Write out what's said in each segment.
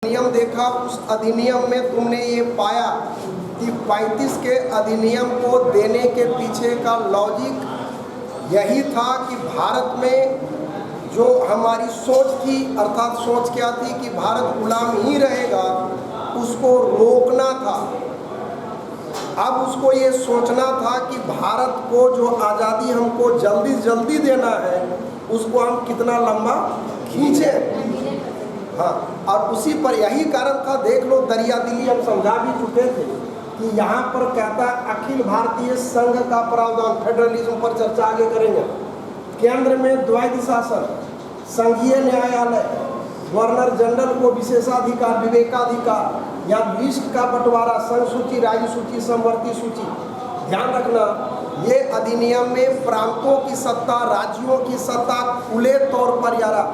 अधिनियम देखा, उस अधिनियम में तुमने ये पाया कि 35 के अधिनियम को देने के पीछे का लॉजिक यही था कि भारत में जो हमारी सोच थी, अर्थात सोच क्या थी कि भारत गुलाम ही रहेगा, उसको रोकना था। अब उसको ये सोचना था कि भारत को जो आज़ादी हमको जल्दी जल्दी देना है, उसको हम कितना लंबा खींचें। हाँ, और उसी पर यही कारण था, देख लो दरिया दिली हम समझा भी चुके थे कि यहाँ पर कहता है अखिल भारतीय संघ का प्रावधान, फेडरलिज्म पर चर्चा आगे करेंगे। केंद्र में द्वैध शासन, संघीय न्यायालय, गवर्नर जनरल को विशेषाधिकार, विवेकाधिकार, या लिस्ट का बंटवारा, संघ सूची, राज्य सूची, समवर्ती सूची। ध्यान रखना, ये अधिनियम में प्रांतों की सत्ता, राज्यों की सत्ता खुले तौर पर यारा,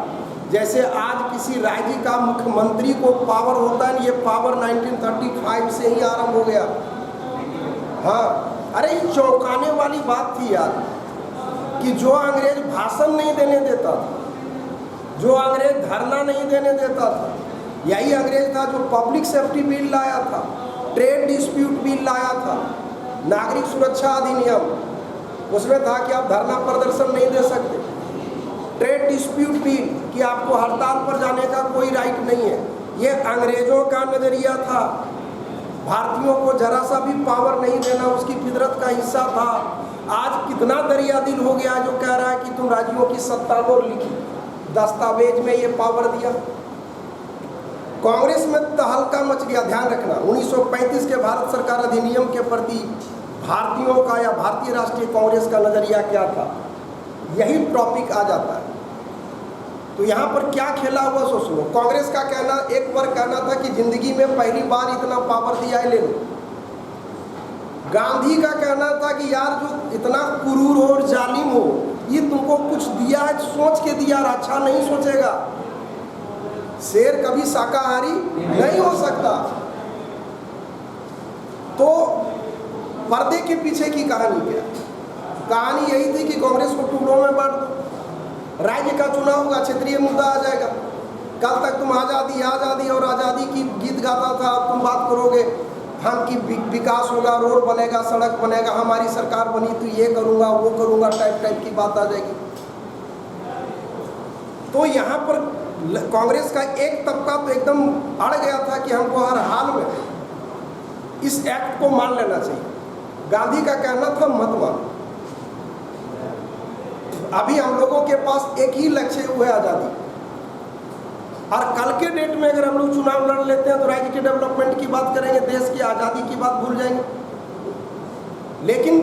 जैसे आज किसी राज्य का मुख्यमंत्री को पावर होता है, ये पावर 1935 से ही आरंभ हो गया। हाँ, अरे ये चौंकाने वाली बात थी यार कि जो अंग्रेज भाषण नहीं देने देता था, जो अंग्रेज धरना नहीं देने देता था, यही अंग्रेज था जो पब्लिक सेफ्टी बिल लाया था, ट्रेड डिस्प्यूट बिल लाया था, नागरिक सुरक्षा अधिनियम, उसमें था कि आप धरना प्रदर्शन नहीं दे सकते, ट्रेड डिस्प्यूट बिल कि आपको हड़ताल पर जाने का कोई राइट नहीं है। ये अंग्रेजों का नज़रिया था, भारतीयों को जरा सा भी पावर नहीं देना उसकी फितरत का हिस्सा था। आज कितना दरिया दिल हो गया जो कह रहा है कि तुम राज्यों की सत्ता लो, लिखी दस्तावेज में ये पावर दिया। कांग्रेस में तहलका मच गया। ध्यान रखना, 1935 के भारत सरकार अधिनियम के प्रति भारतीयों का या भारतीय राष्ट्रीय कांग्रेस का नज़रिया क्या था, यही टॉपिक आ जाता है। तो यहाँ पर क्या खेला हुआ सो सुनो। कांग्रेस का कहना, एक बार कहना था कि जिंदगी में पहली बार इतना पावर दिया है, ले लो। गांधी का कहना था कि यार जो इतना क्रूर हो और जालिम हो, ये तुमको कुछ दिया है, सोच के दिया, अच्छा नहीं सोचेगा। शेर कभी शाकाहारी नहीं हो सकता। तो पर्दे के पीछे की कहानी क्या? कहानी यही थी कि कांग्रेस को टुकड़ों में बांट दो, राज्य का चुनाव होगा, क्षेत्रीय मुद्दा आ जाएगा। कल तक तुम आज़ादी आज़ादी और आज़ादी की गीत गाता था, तुम बात करोगे हम कि विकास होगा, रोड बनेगा, सड़क बनेगा, हमारी सरकार बनी तो ये करूँगा वो करूँगा, टाइप की बात आ जाएगी। तो यहाँ पर कांग्रेस का एक तबका तो एकदम अड़ गया था कि हमको हर हाल में इस एक्ट को मान लेना चाहिए। गांधी का कहना था मत मानो। अभी हम लोगों के पास एक ही लक्ष्य हुआ है, आज़ादी। और कल के डेट में अगर हम लोग चुनाव लड़ लेते हैं तो राज्य के डेवलपमेंट की बात करेंगे, देश की आज़ादी की बात भूल जाएंगे। लेकिन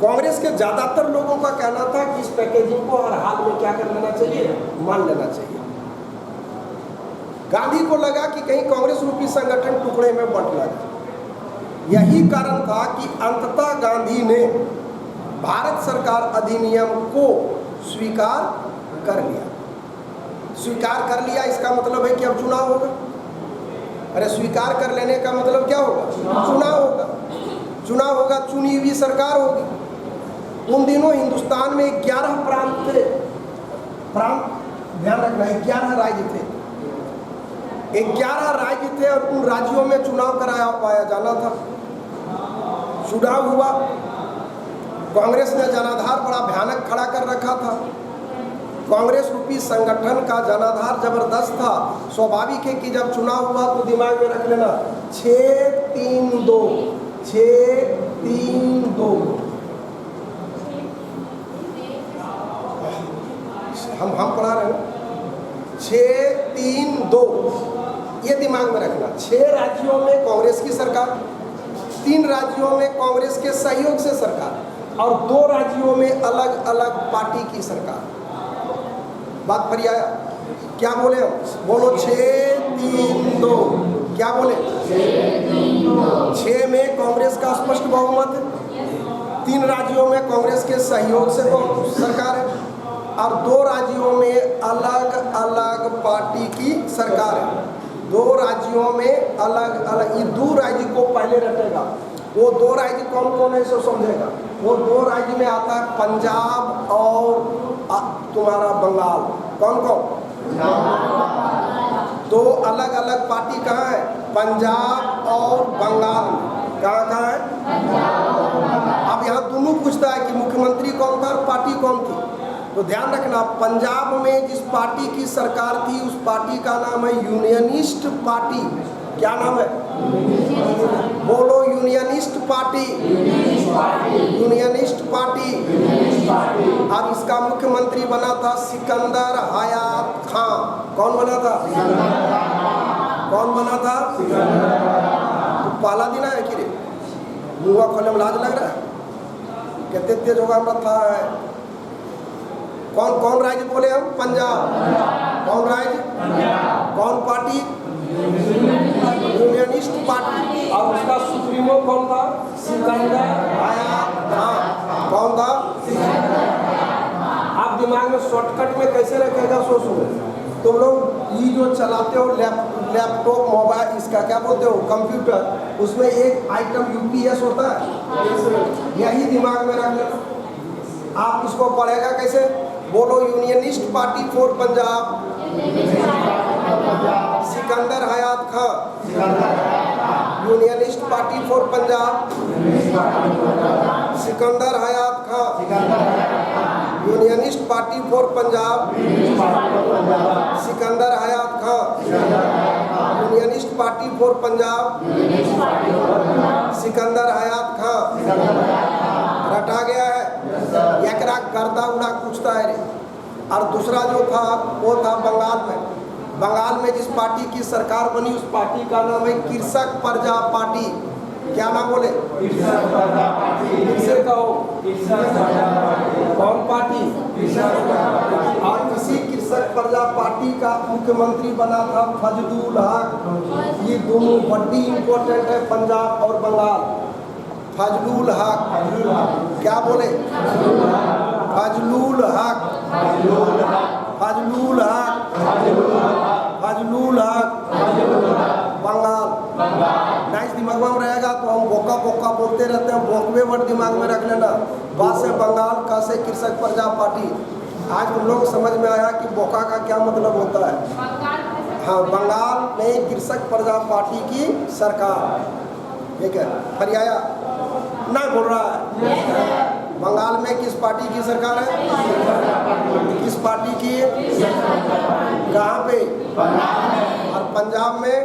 कांग्रेस के ज़्यादातर लोगों का कहना था कि इस पैकेजिंग को हर हाल में क्या कर लेना चाहिए, मान लेना चाहिए। गांधी को लगा कि कहीं कांग्रेस रूपी संगठन टुकड़े में बंट ना जाए। यही कारण था कि अंततः गांधी ने भारत सरकार अधिनियम को स्वीकार कर लिया। स्वीकार कर लिया इसका मतलब है कि अब चुनाव होगा। अरे स्वीकार कर लेने का मतलब क्या होगा? चुनाव होगा। चुनाव होगा, चुनी हुई सरकार होगी। उन दिनों हिंदुस्तान में 11 प्रांत थे। प्रांत ध्यान रखना, 11 राज्य थे। 11 राज्य थे और उन राज्यों में चुनाव कराया पाया जाना था। चुनाव हुआ, कांग्रेस ने जनाधार बड़ा भयानक खड़ा कर रखा था। कांग्रेस रूपी संगठन का जनाधार जबरदस्त था। स्वाभाविक है कि जब चुनाव हुआ तो दिमाग में रख लेना 6-3-2 6-3-2। हम पढ़ा रहे हैं 6-3-2, ये दिमाग में रखना। 6 राज्यों में कांग्रेस की सरकार, 3 राज्यों में कांग्रेस के सहयोग से सरकार और 2 राज्यों में अलग अलग पार्टी की सरकार। बात पर आया? क्या बोले हम? बोलो 6-3-2। क्या बोले? 6 में कांग्रेस का स्पष्ट बहुमत है, 3 राज्यों में कांग्रेस के सहयोग से सरकार है और 2 राज्यों में अलग अलग पार्टी की सरकार है। 2 राज्यों में अलग अलग, ये 2 राज्य को पहले रटेगा। वो 2 राज्य कौन कौन है सो समझेगा। वो 2 राज्य में आता है पंजाब और तुम्हारा बंगाल। कौन कौन? दो अलग अलग पार्टी कहाँ है? पंजाब और बंगाल में। कहाँ है? अब यहाँ दोनों पूछता है कि मुख्यमंत्री कौन था और पार्टी कौन थी। तो ध्यान रखना, पंजाब में जिस पार्टी की सरकार थी उस पार्टी का नाम है यूनियनिस्ट पार्टी। क्या नाम है? बोलो, यूनियनिस्ट पार्टी। Unionist party. अब इसका मुख्यमंत्री बना था सिकंदर हयात खान। कौन बना था? कौन बना था? तो पहला दिन है कि रे मुँह खोले में लाज लग रहा है? कहते तेज होगा हमरा था है। कौन कौन राज्य बोले हम? पंजाब। कौन राज्य? कौन पार्टी? Unionist party. और उसका सुप्रीमो कौन था? सिकंदर हयात खान। कौन था? आप दिमाग में शॉर्टकट में कैसे रखेगा सोचो। तुम लोग ये जो चलाते हो लैपटॉप, मोबाइल, इसका क्या बोलते हो, कंप्यूटर, उसमें एक आइटम यूपीएस होता है, यही दिमाग में रख लेना। आप इसको पढ़ेगा कैसे? बोलो, Unionist party for Punjab Sikandar Hayat Khan. Unionist party for Punjab Sikandar Hayat Khan. Unionist party for Punjab Sikandar Hayat Khan. Unionist party for Punjab Sikandar Hayat Khan. रटा गया है? एकरा गर्दा उड़ा पूछता है रे। और दूसरा जो था वो था बंगाल में। बंगाल में जिस पार्टी की सरकार बनी उस पार्टी का नाम है कृषक प्रजा पार्टी। क्या नाम बोले? किससे कहो? कौन पार्टी? और इसी कृषक प्रजा पार्टी का मुख्यमंत्री बना था फजलुल हक। ये दोनों बड़ी इंपॉर्टेंट है, पंजाब और बंगाल। फजलुल हक। क्या बोले? फजलुल हक। फजलुल हक। फजलुल हक। बंगाल। नाइस दिमाग में रहेगा तो हम बोका बोका बोलते रहते हैं, बोकवे वर्ड दिमाग में रख लेना। बात से बंगाल, का से कृषक प्रजा पार्टी। आज तुम लोग समझ में आया कि बोका का क्या मतलब होता है। हाँ, बंगाल में कृषक प्रजा पार्टी की सरकार, ठीक है, हरियाणा नहीं बोल रहा है। बंगाल में किस पार्टी की सरकार है? किस पार्टी की? कहाँ पे? और पंजाब में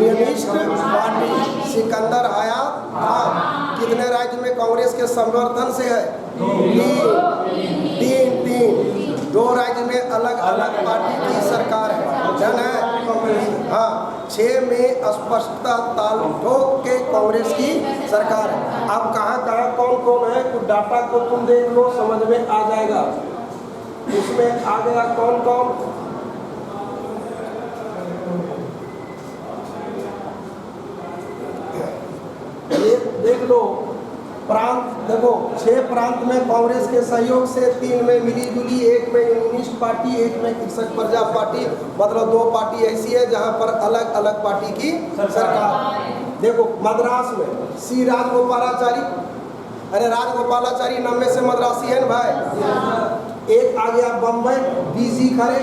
यूनियनिस्ट पार्टी सिकंदर हयात खान। कितने राज्य में कांग्रेस के समर्थन से है? तीन। दो राज्य में अलग अलग पार्टी की सरकार है, जन है। हाँ, 6 में स्पष्टता ताल ठोक के कांग्रेस की सरकार है। अब कहाँ कौन कौन है कुछ डाटा को तुम देख लो, समझ में आ जाएगा। इसमें आ गया कौन कौन। ये देख लो प्रांत, देखो 6 प्रांत में कांग्रेस के सहयोग से, 3 में मिली जुली, 1 में यूनियनिस्ट पार्टी, 1 में कृषक प्रजा पार्टी। मतलब 2 पार्टी ऐसी है जहां पर अलग अलग पार्टी की सरकार। देखो मद्रास में सी राजगोपालाचारी। अरे राजगोपालाचारी नाम में से मद्रासी है ना भाई। एक आ गया बम्बई, बीजी खड़े,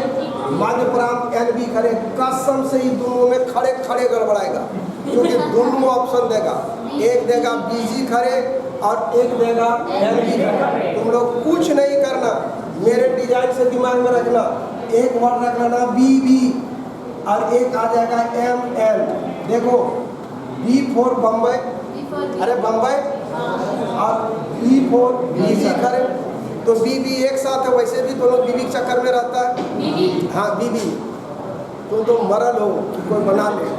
मध्य प्रांत एनबी खड़े। कसम से ही दोनों में खड़े खड़े गड़बड़ाएगा, क्योंकि दोनों ऑप्शन देगा। एक देगा बीजी खड़े और एक देगा एनबी खड़े। तुम लोग कुछ नहीं करना, मेरे डिजाइन से दिमाग में रखना। एक वर्ड रख लेना बीबी और एक आ जाएगा एमएन। देखो बी फॉर बम्बई, अरे बम्बई, और बी फॉर बीजी खड़े। तो बीबी एक साथ है, वैसे भी दोनों बीबी के चक्कर में रहता है। हाँ बीबी, तुम तो मरल हो कि कोई बना ले।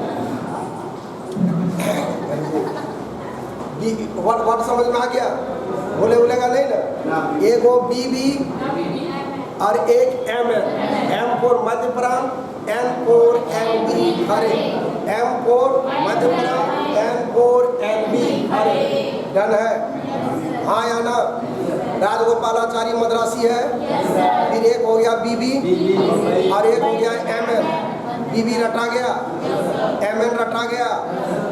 वर्ड समझ में आ गया? बोलेगा नहीं ना। एक हो बीबी और एक एम एन। एम फॉर मध्य प्रांत, एन फॉर एनबी खड़े। एम फॉर मध्य प्रांत, एन फॉर एनबी खड़े। डन है? हाँ या ना? राजगोपालाचारी मद्रासी है। फिर एक हो गया बीबी और एक हो गया एमएन। बीबी रटा गया, एमएन रटा गया।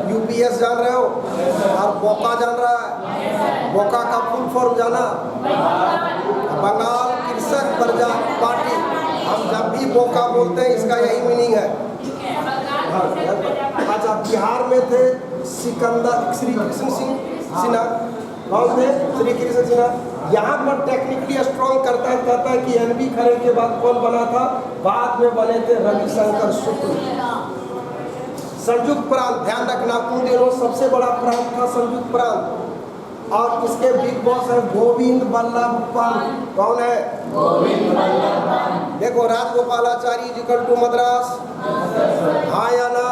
यूपीएस जान रहे हो और बोका जान रहा है। बोका का फुल फॉर्म जाना? बंगाल कृषक प्रजा पार्टी। हम जब भी बोका बोलते हैं इसका यही मीनिंग है। अच्छा, बिहार में थे सिकंदर श्री कृष्ण सिन्हा। कौन थे? श्री कृष्ण सिन्हा। यहाँ पर टेक्निकली स्ट्रॉन्ग कहता है कि एनबी खरे के बाद कौन बना था? बाद में बने थे रविशंकर शुक्ल। संयुक्त प्रांत, ध्यान रखना, उन दिनों सबसे बड़ा प्रांत था संयुक्त प्रांत। और इसके बिग बॉस है गोविंद बल्लभ पंत। कौन है? गोविंद बल्लभ पंत। देखो, राजगोपालाचारी इक्वल टू मद्रास, हाँ या ना?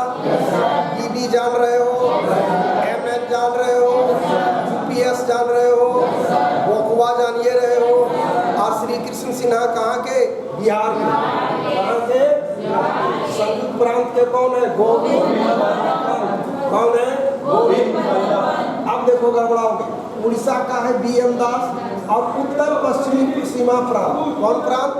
बीबी जान रहे हो, एमएन जान रहे हो, यूपीएस जान रहे हो, बोकवा जानिए रहे हो। और श्री कृष्ण सिन्हा कहाँ के? बिहार के। कहाँ के? संयुक्त प्रांत के कौन है? गोविंद बल्लभ पंत। कौन है? गोविंद बल्लभ पंत। अब देखो गड़बड़ाओगे। उड़ीसा का है बीएम दास। और उत्तर पश्चिमी सीमा प्रांत, कौन प्रांत?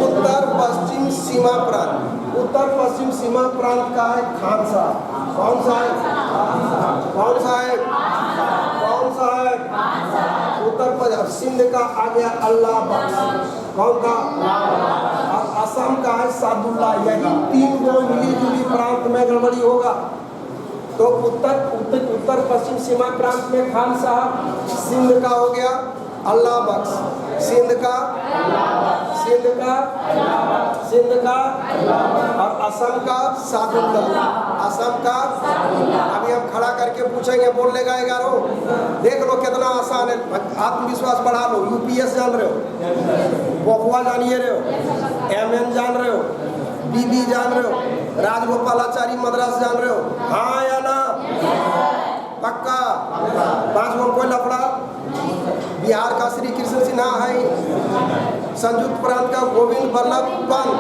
उत्तर पश्चिम सीमा प्रांत। उत्तर पश्चिम सीमा प्रांत का है खान साहब। कौन सा है? कौन सा है? कौन सा है? उत्तर पश्चिम। सिंध का आ गया अल्लाह बख्श। कौन था? और असम का है सादुल्ला। यही तीन गो मिली जुली प्रांत में गड़बड़ी होगा। तो उत्तर पश्चिम सीमा प्रांत में खान साहब। सिंध का हो गया अल्लाह बख्श। सिंध का और असम का सादुल्ला। असम का अभी हम खड़ा करके पूछेंगे, बोल लेगा 11। देख लो कितना आसान है, आत्मविश्वास बढ़ा लो। यूपीएस जान रहे हो, बोकवा जानिए रहे हो, एमएन जान रहे हो, बीबी जान रहे हो, राजगोपालाचारी मद्रास जान रहे हो, हाँ या ना? पक्का? 5 में कोई लफड़ा? बिहार का श्री कृष्ण सिन्हा है। संयुक्त प्रांत का गोविंद बल्लभ पंत।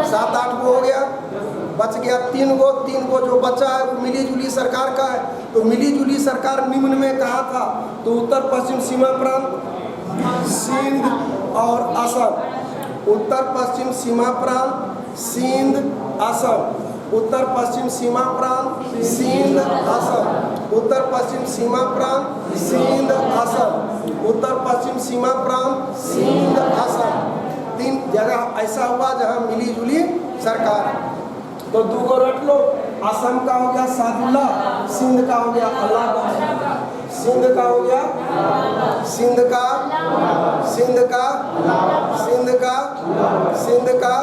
7-8 गो हो गया, बच गया 3 गो जो बचा है वो मिली जुली सरकार का है। तो मिली जुली सरकार निम्न में कहा था? तो उत्तर पश्चिम सीमा प्रांत सिंध और असम। उत्तर पश्चिम सीमा प्रांत सिंध असम। उत्तर पश्चिम सीमा प्रांत सिंध असम। उत्तर पश्चिम सीमा प्रांत सिंध असम। उत्तर पश्चिम सीमा प्रांत सिंध असम। 3 जगह ऐसा हुआ जहां मिली जुली सरकार है। तो 2 गो रख लो। असम का हो गया सादुल्ला, सिंध का हो गया अल्लाह। सिंध का हो गया सिंध का सिंध का सिंध का सिंध का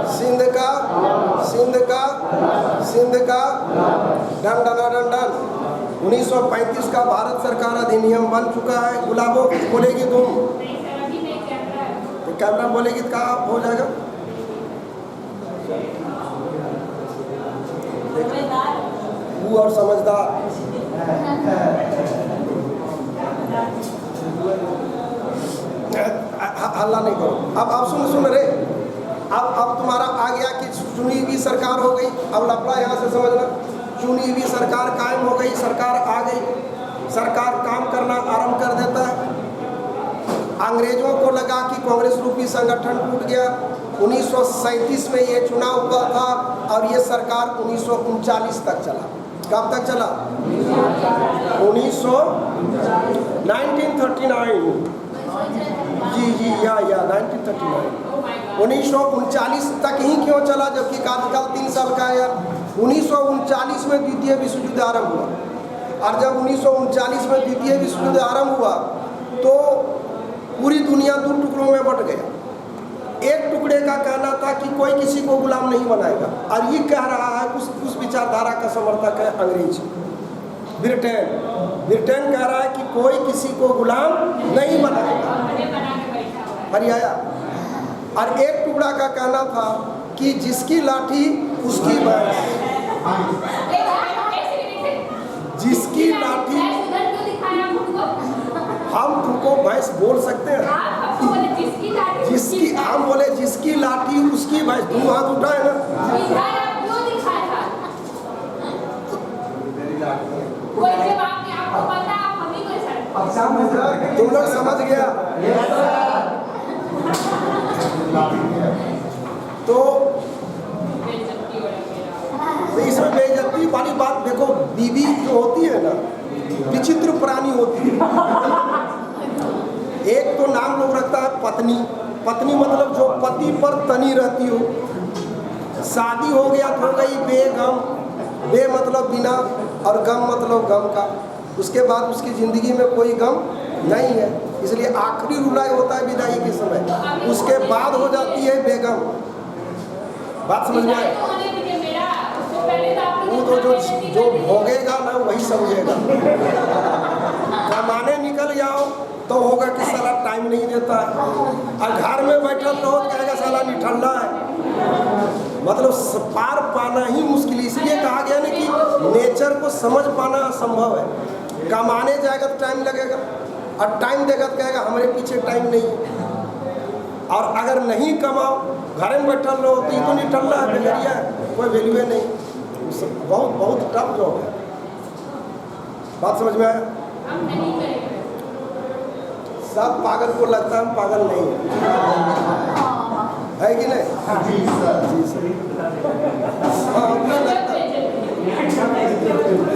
सिंध का सिंध का सिंध का डन डन डन डन। 1935 का भारत सरकार अधिनियम बन चुका है। गुलाबो बोलेगी तुम? तो कैमरा बोलेगी तो कहाँ हो जाएगा? वो और समझदार। हल्ला नहीं करो। अब सुन रे। अब तुम्हारा आ गया कि चुनी हुई सरकार हो गई। अब लफड़ा यहाँ से समझना। चुनी हुई सरकार कायम हो गई, सरकार आ गई, सरकार काम करना आरंभ कर देता है। अंग्रेजों को लगा कि कांग्रेस रूपी संगठन टूट गया। 1937 में ये चुनाव हुआ था और ये सरकार 1939 तक चला। कब तक चला? 1939। जी या 1939। 1939 तक ही क्यों चला जबकि कार्यकाल 3 साल का है यार? 1939 में द्वितीय विश्व युद्ध आरंभ हुआ। और जब 1939 में द्वितीय विश्व युद्ध आरंभ हुआ तो पूरी दुनिया 2 टुकड़ों में बट गया। एक टुकड़े का कहना था कि कोई किसी को गुलाम नहीं बनाएगा, और ये कह रहा है उस विचारधारा का समर्थक है अंग्रेज। ब्रिटेन कह रहा है कि कोई किसी को गुलाम नहीं बनाएगा, हरियाया। और एक टुकड़ा का कहना था कि जिसकी लाठी उसकी भैंस, जिसकी लाठी। हम तुमको भैंस बोल सकते हैं? जिसकी, हम बोले जिसकी लाठी उसकी भैंस। तुम हाथ उठाए ना? तुम लोग समझ गया? तो इसमें बेइज्जती वाली बात देखो। बीवी जो होती है ना, विचित्र प्राणी होती है। एक तो नाम लोग रखता है पत्नी, पत्नी मतलब जो पति पर तनी रहती हो। शादी हो गया तो हो गई बेगम, बे मतलब बिना और गम मतलब गम का। उसके बाद उसकी ज़िंदगी में कोई गम नहीं है, इसलिए आखिरी रुलाई होता है विदाई के समय, उसके बाद हो जाती है बेगम। बात समझ में आए? वो तो जो भोगेगा ना वही समझेगा। कमाने निकल जाओ तो होगा कि साला टाइम नहीं देता है, और घर में बैठा तो कहेगा साला निठल्ला है। मतलब पार पाना ही मुश्किल, इसलिए कहा गया ना कि नेचर को समझ पाना असंभव है। कमाने जाएगा तो टाइम लगेगा, और टाइम देगा तो कहेगा हमारे पीछे टाइम नहीं है। और अगर नहीं कमाओ, घर में बैठल रहो तो ये तो निठल्ला है, बेगरिया है, कोई वैल्यू नहीं। बहुत बहुत टफ जॉब है। बात समझ में आया? सब पागल को लगता है हम पागल नहीं है कि नहीं? जी सर।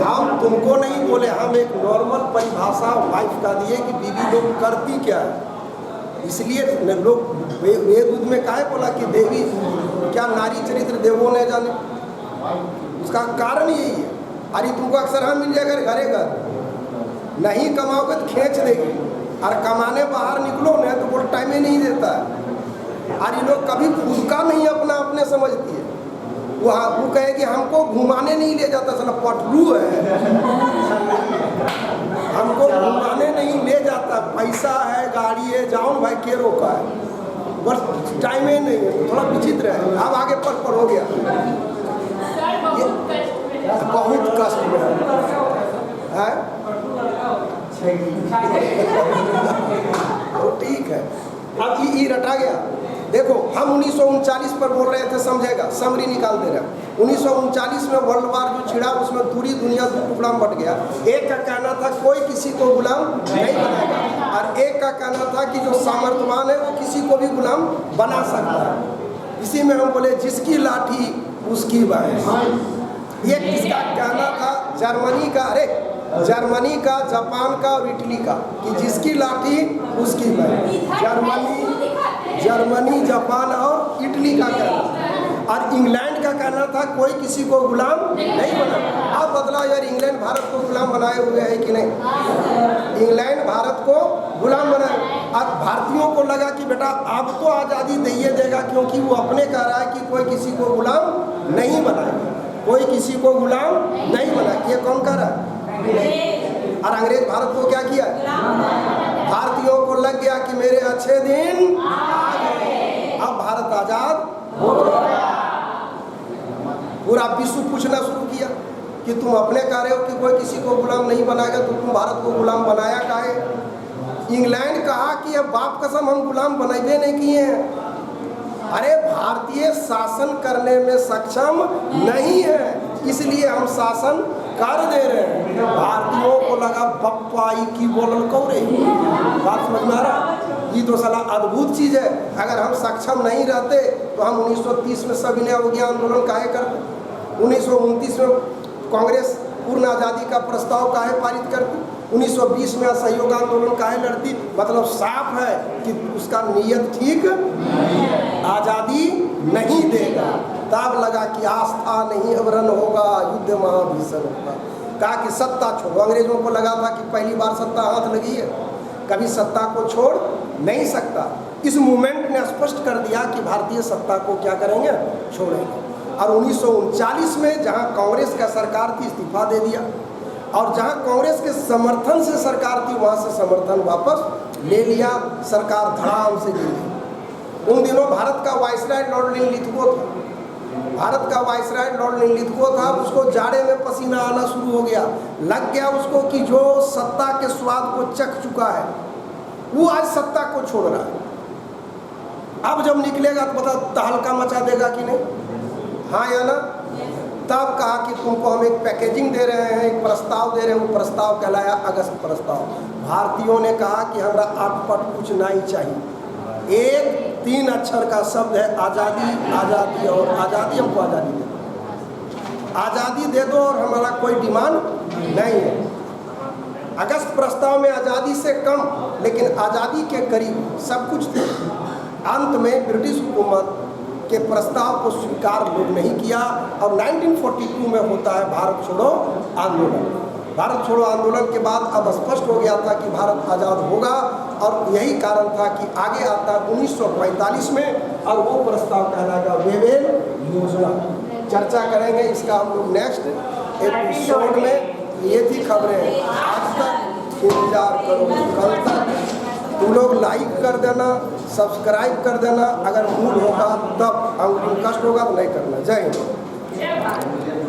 हम तुमको नहीं बोले, हम एक नॉर्मल परिभाषा वाइफ का दिए कि बीवी लोग करती क्या है। इसलिए लोग वेद में काहे बोला कि देवी क्या नारी चरित्र देवो ने जाने, उसका कारण यही है। अरे तुमको अक्सर हम मिल जाएगा घरे घर, नहीं कमाओगे तो खींच देगी, और कमाने बाहर निकलो ना तो वो टाइम ही नहीं देता है। और ये लोग कभी खुद का नहीं अपना अपने समझती है। वो कहेगी हमको घुमाने नहीं ले जाता, साला पटलू है, हमको घुमाने नहीं ले जाता, पैसा है, गाड़ी है, जाओ भाई के रोका है, बस टाइम ही नहीं है। थोड़ा विचित्र है। अब आगे पर हो गया, बहुत कष्ट में है। तो ठीक है, अब ये रटा गया। देखो हम 1939 पर बोल रहे थे, समझेगा, समरी निकाल दे रहे। 1939 में वर्ल्ड वार जो छिड़ा उसमें पूरी दुनिया दो टुकड़ा में बट गया। एक का कहना था कोई किसी को गुलाम नहीं बनाएगा, और एक का कहना था कि जो सामर्थ्यवान है वो किसी को भी गुलाम बना सकता है। इसी में हम बोले जिसकी लाठी उसकी बात। ये किसका कहना था? जर्मनी का, अरे जर्मनी का, जापान का और इटली का, कि जिसकी लाठी उसकी बात। जर्मनी, जापान और इटली का कहना। और इंग्लैंड का कहना था कोई किसी को गुलाम नहीं बना। अब बदला यार, इंग्लैंड भारत को गुलाम बनाए हुए है कि नहीं? इंग्लैंड भारत को गुलाम बनाए। अब भारतीयों को लगा कि बेटा अब तो आज़ादी दे देगा, क्योंकि वो अपने कह रहा है कि कोई किसी को गुलाम नहीं बनाएगा, कोई किसी को गुलाम नहीं बनाए। ये कौन कह रहा है? और अंग्रेज भारत को क्या किया? भारतीयों को लग गया कि मेरे अच्छे दिन आ गए, अब भारत आजाद हो गया। पूरा विश्व पूछना शुरू किया कि तुम अपने कह रहे हो कि कोई किसी को गुलाम नहीं बनाएगा, तो तुम भारत को गुलाम बनाया काहे? इंग्लैंड कहा कि अब बाप कसम हम गुलाम बनाए नहीं किए हैं। अरे भारतीय शासन करने में सक्षम नहीं है, इसलिए हम शासन कर दे रहे हैं। भारतीयों को लगा बप्पाई की बोलन कौरे। बात समझ में आ रहा? ये तो साला अद्भुत चीज़ है। अगर हम सक्षम नहीं रहते तो हम 1930 में सविनय अवज्ञा आंदोलन काहे करते? 1929 में कांग्रेस पूर्ण आज़ादी का प्रस्ताव काहे पारित करती? 1920 में असहयोग आंदोलन काहे लड़ती? मतलब साफ है कि उसका नीयत ठीक, आज़ादी नहीं देगा। तब लगा कि आस्था नहीं अवरण होगा, युद्ध महाभीषण होगा। कहा कि सत्ता छोड़ो। अंग्रेजों को लगा था कि पहली बार सत्ता हाथ लगी है, कभी सत्ता को छोड़ नहीं सकता। इस मूवमेंट ने स्पष्ट कर दिया कि भारतीय सत्ता को क्या करेंगे? छोड़ेंगे। और 1939 में जहां कांग्रेस का सरकार थी, इस्तीफा दे दिया, और जहां कांग्रेस के समर्थन से सरकार थी वहां से समर्थन वापस ले लिया। सरकार धड़ाम से गिरी। उन दिनों भारत का वायसराय लॉर्ड लिनलिथगो था। भारत का वायसराय लॉर्ड लिनलिथगो था। उसको जाड़े में पसीना आना शुरू हो गया। लग गया उसको कि जो सत्ता के स्वाद को चख चुका है वो आज सत्ता को छोड़ रहा है। अब जब निकलेगा तो बताओ तहलका मचा देगा कि नहीं? हाँ या ना? तब कहा कि तुमको हम एक पैकेजिंग दे रहे हैं, एक प्रस्ताव दे रहे हैं। वो प्रस्ताव कहलाया अगस्त प्रस्ताव। भारतीयों ने कहा कि हमारा अटपट कुछ नहीं चाहिए। एक 3 अक्षर का शब्द है आज़ादी, आज़ादी और आज़ादी। हमको आज़ादी दे दो, आज़ादी दे दो, और हमारा कोई डिमांड नहीं है। अगस्त प्रस्ताव में आज़ादी से कम लेकिन आज़ादी के करीब सब कुछ थे। अंत में ब्रिटिश हुकूमत के प्रस्ताव को स्वीकार लोग नहीं किया और 1942 में होता है भारत छोड़ो आंदोलन। भारत छोड़ो आंदोलन के बाद अब स्पष्ट हो गया था कि भारत आज़ाद होगा और यही कारण था कि आगे आता है 1945 में और वो प्रस्ताव कहलाएगा वेवेल योजना। चर्चा करेंगे इसका हम लोग नेक्स्ट एपिसोड में। ये थी खबरें, आज तक इंतजार करो, कल तक तुम लोग लाइक कर देना, सब्सक्राइब कर देना। अगर मूड होगा तब, अंगुली कष्ट होगा तो नहीं करना। जय हिंद।